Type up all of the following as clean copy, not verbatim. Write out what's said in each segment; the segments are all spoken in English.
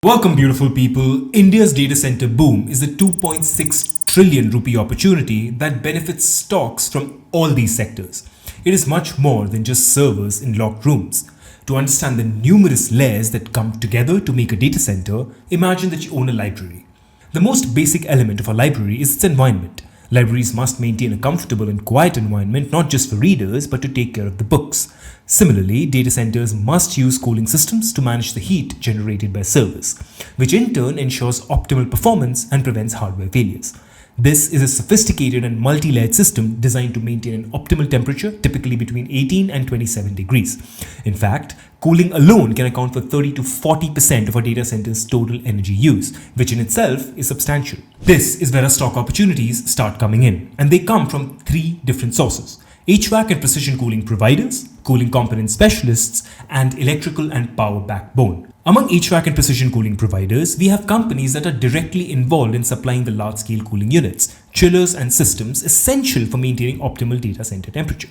Welcome, beautiful people. India's data center boom is a 2.6 trillion rupee opportunity that benefits stocks from all these sectors. It is much more than just servers in locked rooms. To understand the numerous layers that come together to make a data center, imagine that you own a library. The most basic element of a library is its environment. Libraries must maintain a comfortable and quiet environment not just for readers but to take care of the books. Similarly, data centers must use cooling systems to manage the heat generated by servers, which in turn ensures optimal performance and prevents hardware failures. This is a sophisticated and multi-layered system designed to maintain an optimal temperature, typically between 18 and 27 degrees. In fact, cooling alone can account for 30 to 40% of a data center's total energy use, which in itself is substantial. This is where our stock opportunities start coming in, and they come from three different sources: HVAC and precision cooling providers, cooling component specialists, and electrical and power backbone. Among HVAC and precision cooling providers, we have companies that are directly involved in supplying the large-scale cooling units, chillers and systems essential for maintaining optimal data center temperature.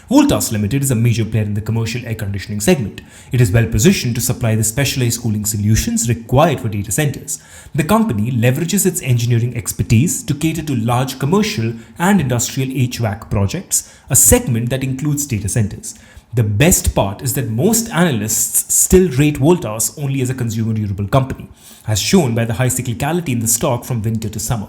Voltas Limited is a major player in the commercial air conditioning segment. It is well positioned to supply the specialized cooling solutions required for data centers. The company leverages its engineering expertise to cater to large commercial and industrial HVAC projects, a segment that includes data centers. The best part is that most analysts still rate Voltas only as a consumer durable company, as shown by the high cyclicality in the stock from winter to summer.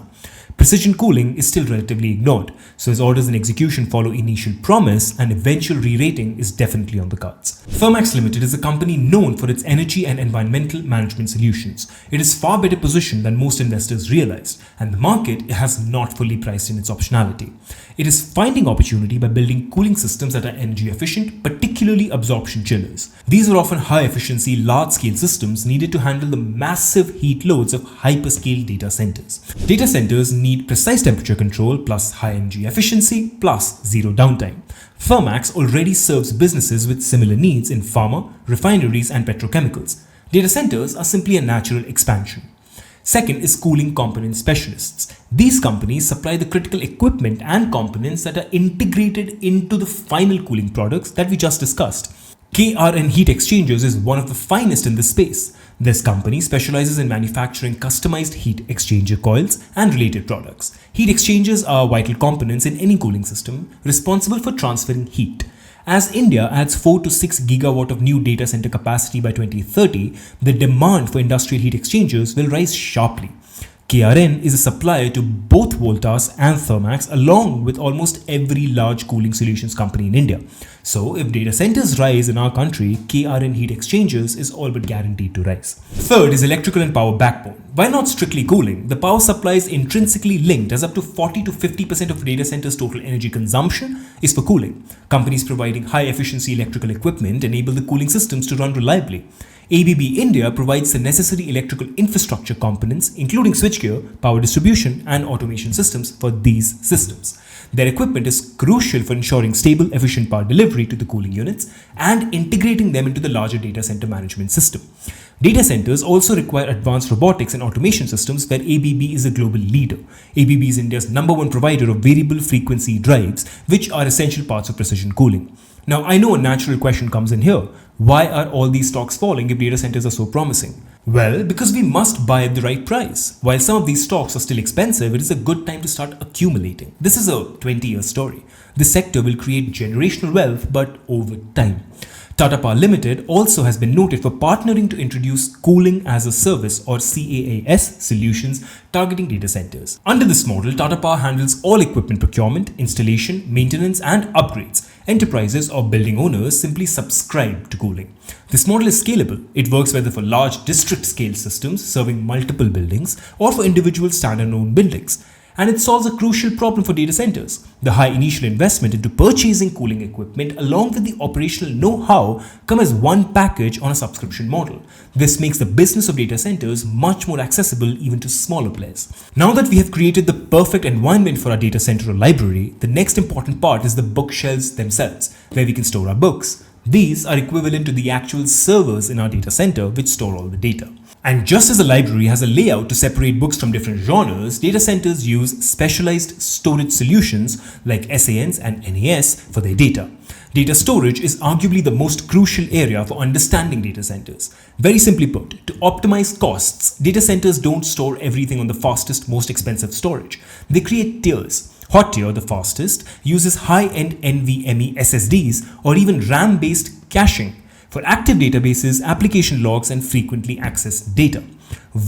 Precision cooling is still relatively ignored, so as orders and execution follow initial promise, and eventual re-rating is definitely on the cards. Thermax Limited is a company known for its energy and environmental management solutions. It is far better positioned than most investors realized, and the market has not fully priced in its optionality. It is finding opportunity by building cooling systems that are energy efficient, particularly absorption chillers. These are often high-efficiency, large-scale systems needed to handle the massive heat loads of hyperscale data centers. Data centers need precise temperature control plus high energy efficiency plus zero downtime. Thermax already serves businesses with similar needs in pharma, refineries, and petrochemicals. Data centers are simply a natural expansion. Second is cooling component specialists. These companies supply the critical equipment and components that are integrated into the final cooling products that we just discussed. KRN Heat Exchangers is one of the finest in this space. This company specializes in manufacturing customized heat exchanger coils and related products. Heat exchangers are vital components in any cooling system, responsible for transferring heat. As India adds 4 to 6 gigawatt of new data center capacity by 2030, the demand for industrial heat exchangers will rise sharply. KRN is a supplier to both Voltas and Thermax, along with almost every large cooling solutions company in India. So if data centers rise in our country, KRN Heat Exchangers is all but guaranteed to rise. Third is electrical and power backbone. While not strictly cooling, the power supply is intrinsically linked, as up to 40 to 50% of data centers' total energy consumption is for cooling. Companies providing high efficiency electrical equipment enable the cooling systems to run reliably. ABB India provides the necessary electrical infrastructure components, including switchgear, power distribution, and automation systems for these systems. Their equipment is crucial for ensuring stable, efficient power delivery to the cooling units and integrating them into the larger data center management system. Data centers also require advanced robotics and automation systems, where ABB is a global leader. ABB is India's #1 provider of variable frequency drives, which are essential parts of precision cooling. Now, I know a natural question comes in here. Why are all these stocks falling if data centers are so promising? Well, because we must buy at the right price. While some of these stocks are still expensive, it is a good time to start accumulating. This is a 20-year story. This sector will create generational wealth, but over time. Tata Power Limited also has been noted for partnering to introduce Cooling as a Service or CaaS solutions targeting data centers. Under this model, Tata Power handles all equipment procurement, installation, maintenance, and upgrades. Enterprises or building owners simply subscribe to cooling. This model is scalable. It works whether for large district scale systems serving multiple buildings or for individual standalone buildings. And it solves a crucial problem for data centers. The high initial investment into purchasing cooling equipment along with the operational know-how come as one package on a subscription model. This makes the business of data centers much more accessible even to smaller players. Now that we have created the perfect environment for our data center or library, the next important part is the bookshelves themselves, where we can store our books. These are equivalent to the actual servers in our data center which store all the data. And just as a library has a layout to separate books from different genres, data centers use specialized storage solutions like SANs and NAS for their data. Data storage is arguably the most crucial area for understanding data centers. Very simply put, to optimize costs, data centers don't store everything on the fastest, most expensive storage. They create tiers. Hot tier, the fastest, uses high-end NVMe SSDs or even RAM-based caching for active databases, application logs, and frequently accessed data.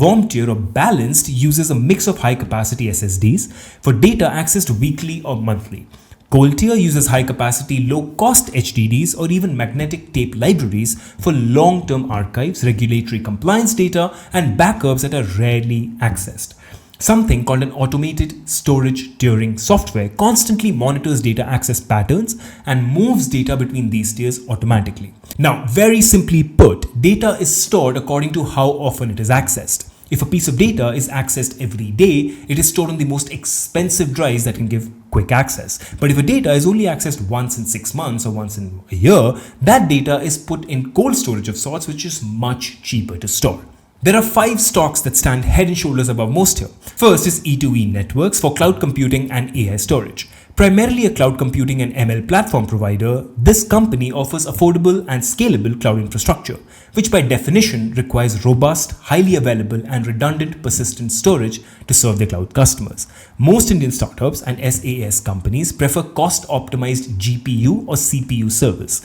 Warm tier or balanced uses a mix of high-capacity SSDs for data accessed weekly or monthly. Cold tier uses high-capacity, low-cost HDDs or even magnetic tape libraries for long-term archives, regulatory compliance data, and backups that are rarely accessed. Something called an automated storage tiering software constantly monitors data access patterns and moves data between these tiers automatically. Now, very simply put, data is stored according to how often it is accessed. If a piece of data is accessed every day, it is stored on the most expensive drives that can give quick access. But if a data is only accessed once in 6 months or once in a year, that data is put in cold storage of sorts, which is much cheaper to store. There are 5 stocks that stand head and shoulders above most here. First is E2E Networks for cloud computing and AI storage. Primarily a cloud computing and ML platform provider, this company offers affordable and scalable cloud infrastructure, which by definition requires robust, highly available and redundant persistent storage to serve their cloud customers. Most Indian startups and SaaS companies prefer cost-optimized GPU or CPU service.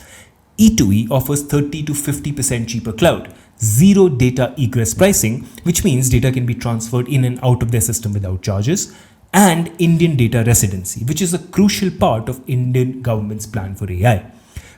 E2E offers 30 to 50% cheaper cloud, zero data egress pricing, which means data can be transferred in and out of their system without charges, and Indian data residency, which is a crucial part of Indian government's plan for AI.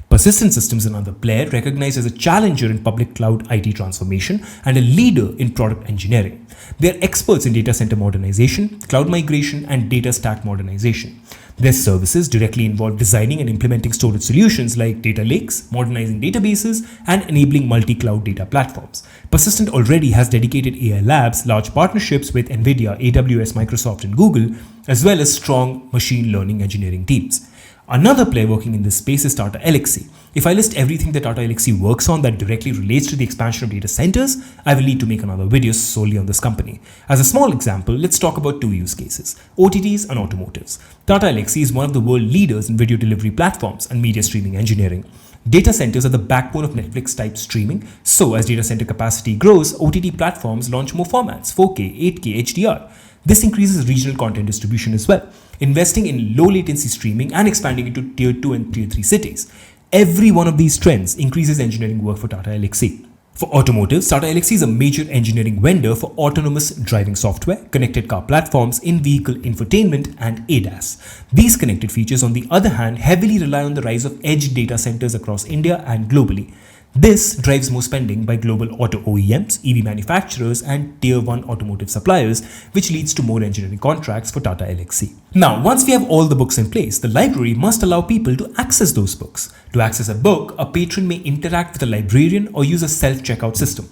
Persistent Systems is another player recognized as a challenger in public cloud IT transformation and a leader in product engineering. They are experts in data center modernization, cloud migration, and data stack modernization. Their services directly involve designing and implementing storage solutions like data lakes, modernizing databases, and enabling multi-cloud data platforms. Persistent already has dedicated AI labs, large partnerships with NVIDIA, AWS, Microsoft, and Google, as well as strong machine learning engineering teams. Another player working in this space is Tata Elxsi. If I list everything that Tata Elxsi works on that directly relates to the expansion of data centers, I will need to make another video solely on this company. As a small example, let's talk about 2 use cases, OTTs and automotives. Tata Elxsi is one of the world leaders in video delivery platforms and media streaming engineering. Data centers are the backbone of Netflix-type streaming, so as data center capacity grows, OTT platforms launch more formats, 4K, 8K, HDR. This increases regional content distribution as well, investing in low latency streaming and expanding into tier 2 and tier 3 cities. Every one of these trends increases engineering work for Tata Elxsi. For automotives, Tata Elxsi is a major engineering vendor for autonomous driving software, connected car platforms, in-vehicle infotainment, and ADAS. These connected features, on the other hand, heavily rely on the rise of edge data centers across India and globally. This drives more spending by global auto OEMs, EV manufacturers, and tier 1 automotive suppliers, which leads to more engineering contracts for Tata Elxsi. Now, once we have all the books in place, the library must allow people to access those books. To access a book, a patron may interact with a librarian or use a self-checkout system.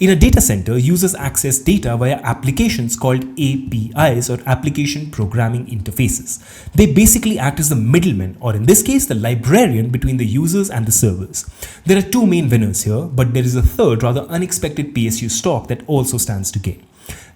In a data center, users access data via applications called APIs or Application Programming Interfaces. They basically act as the middleman, or in this case, the librarian between the users and the servers. There are 2 main winners here, but there is a third rather unexpected PSU stock that also stands to gain.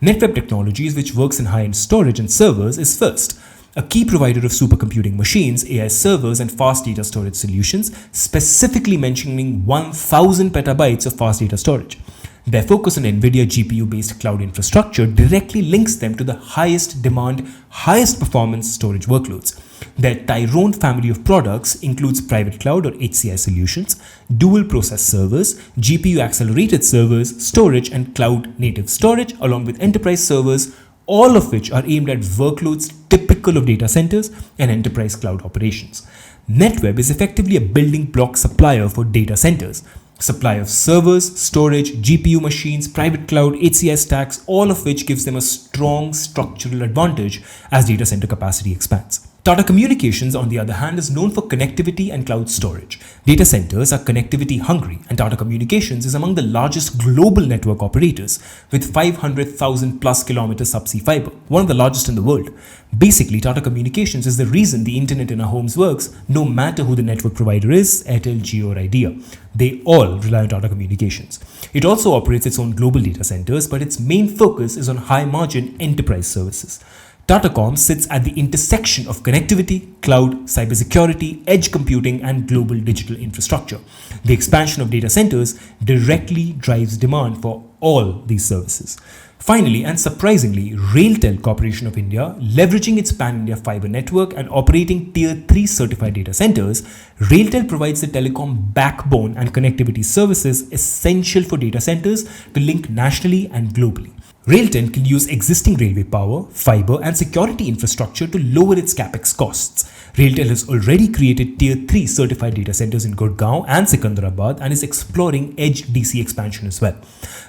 Netweb Technologies, which works in high-end storage and servers, is first. A key provider of supercomputing machines, AI servers, and fast data storage solutions, specifically mentioning 1000 petabytes of fast data storage. Their focus on NVIDIA GPU-based cloud infrastructure directly links them to the highest demand, highest performance storage workloads. Their Tarun family of products includes private cloud or HCI solutions, dual process servers, GPU accelerated servers, storage, and cloud native storage, along with enterprise servers, all of which are aimed at workloads typical of data centers and enterprise cloud operations. Netweb is effectively a building block supplier for data centers. Supply of servers, storage, GPU machines, private cloud, HCI stacks, all of which gives them a strong structural advantage as data center capacity expands. Tata Communications, on the other hand, is known for connectivity and cloud storage. Data centers are connectivity hungry, and Tata Communications is among the largest global network operators with 500,000 plus kilometers subsea fiber, one of the largest in the world. Basically, Tata Communications is the reason the internet in our homes works, no matter who the network provider is, Airtel, Jio or Idea. They all rely on Tata Communications. It also operates its own global data centers, but its main focus is on high-margin enterprise services. Tatacom sits at the intersection of connectivity, cloud, cybersecurity, edge computing, and global digital infrastructure. The expansion of data centers directly drives demand for all these services. Finally, and surprisingly, RailTel Corporation of India, leveraging its pan-India fiber network and operating Tier 3 certified data centers, RailTel provides the telecom backbone and connectivity services essential for data centers to link nationally and globally. RailTel can use existing railway power, fiber, and security infrastructure to lower its capex costs. RailTel has already created Tier 3 certified data centers in Gurgaon and Secunderabad and is exploring edge DC expansion as well.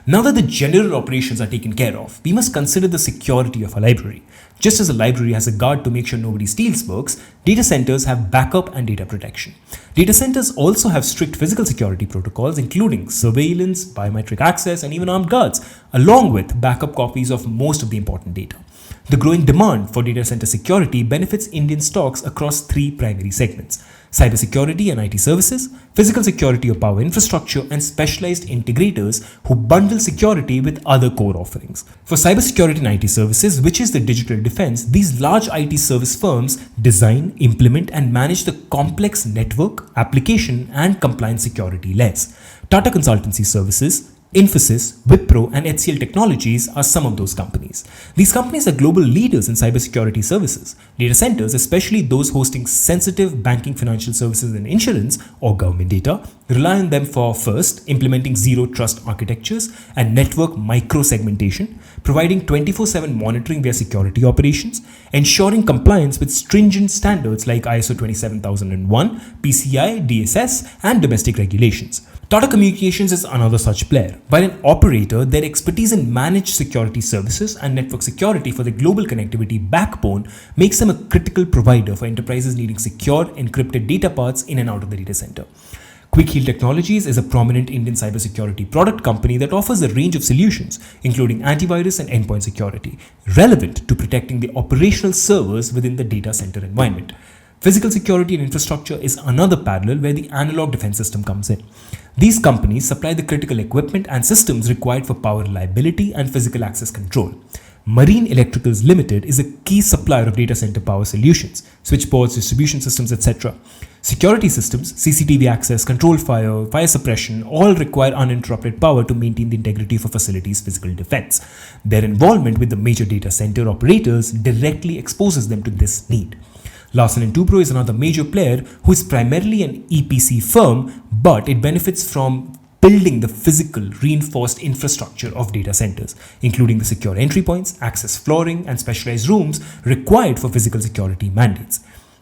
Now that the general operations are taken care of, we must consider the security of a library. Just as a library has a guard to make sure nobody steals books, data centers have backup and data protection. Data centers also have strict physical security protocols, including surveillance, biometric access, and even armed guards, along with backup copies of most of the important data. The growing demand for data center security benefits Indian stocks across three primary segments: cybersecurity and IT services, physical security of power infrastructure, and specialized integrators who bundle security with other core offerings. For cybersecurity and IT services, which is the digital defense, these large IT service firms design, implement, and manage the complex network, application, and compliance security layers. Tata Consultancy Services, Infosys, Wipro, and HCL Technologies are some of those companies. These companies are global leaders in cybersecurity services. Data centers, especially those hosting sensitive banking, financial services, and insurance or government data, rely on them for first, implementing zero trust architectures and network micro-segmentation, providing 24/7 monitoring via security operations, ensuring compliance with stringent standards like ISO 27001, PCI, DSS, and domestic regulations. Tata Communications is another such player. While an operator, their expertise in managed security services and network security for the global connectivity backbone makes them a critical provider for enterprises needing secure, encrypted data paths in and out of the data center. Quick Heal Technologies is a prominent Indian cybersecurity product company that offers a range of solutions, including antivirus and endpoint security, relevant to protecting the operational servers within the data center environment. Physical security and infrastructure is another parallel where the analog defense system comes in. These companies supply the critical equipment and systems required for power reliability and physical access control. Marine Electricals Limited is a key supplier of data center power solutions, switchboards, distribution systems, etc. Security systems, CCTV access, control fire, fire suppression, all require uninterrupted power to maintain the integrity of a facility's physical defense. Their involvement with the major data center operators directly exposes them to this need. Larsen & Toubro is another major player who is primarily an EPC firm, but it benefits from building the physical reinforced infrastructure of data centers, including the secure entry points, access flooring, and specialized rooms required for physical security mandates.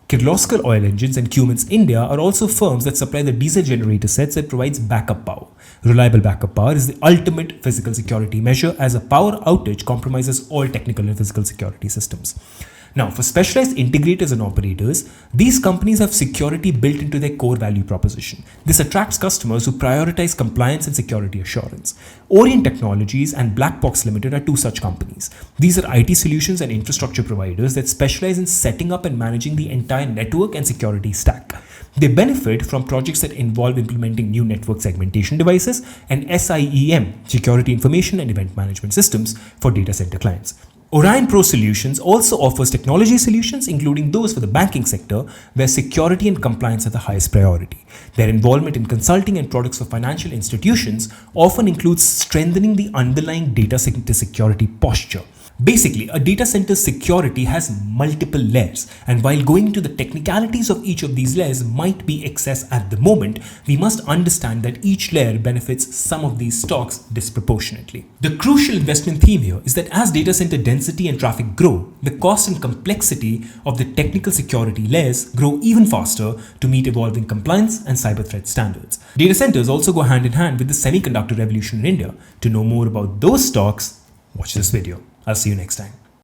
Kirloskar Oil Engines and Cummins India are also firms that supply the diesel generator sets that provides backup power. Reliable backup power is the ultimate physical security measure, as a power outage compromises all technical and physical security systems. Now, for specialized integrators and operators, these companies have security built into their core value proposition. This attracts customers who prioritize compliance and security assurance. Orient Technologies and Blackbox Limited are two such companies. These are IT solutions and infrastructure providers that specialize in setting up and managing the entire network and security stack. They benefit from projects that involve implementing new network segmentation devices and SIEM, Security Information and Event Management Systems, for data center clients. Orion Pro Solutions also offers technology solutions, including those for the banking sector, where security and compliance are the highest priority. Their involvement in consulting and products for financial institutions often includes strengthening the underlying data center security posture. Basically, a data center security has multiple layers, and while going into the technicalities of each of these layers might be excess at the moment, we must understand that each layer benefits some of these stocks disproportionately. The crucial investment theme here is that as data center density and traffic grow, the cost and complexity of the technical security layers grow even faster to meet evolving compliance and cyber threat standards. Data centers also go hand in hand with the semiconductor revolution in India. To know more about those stocks, watch this video. I'll see you next time.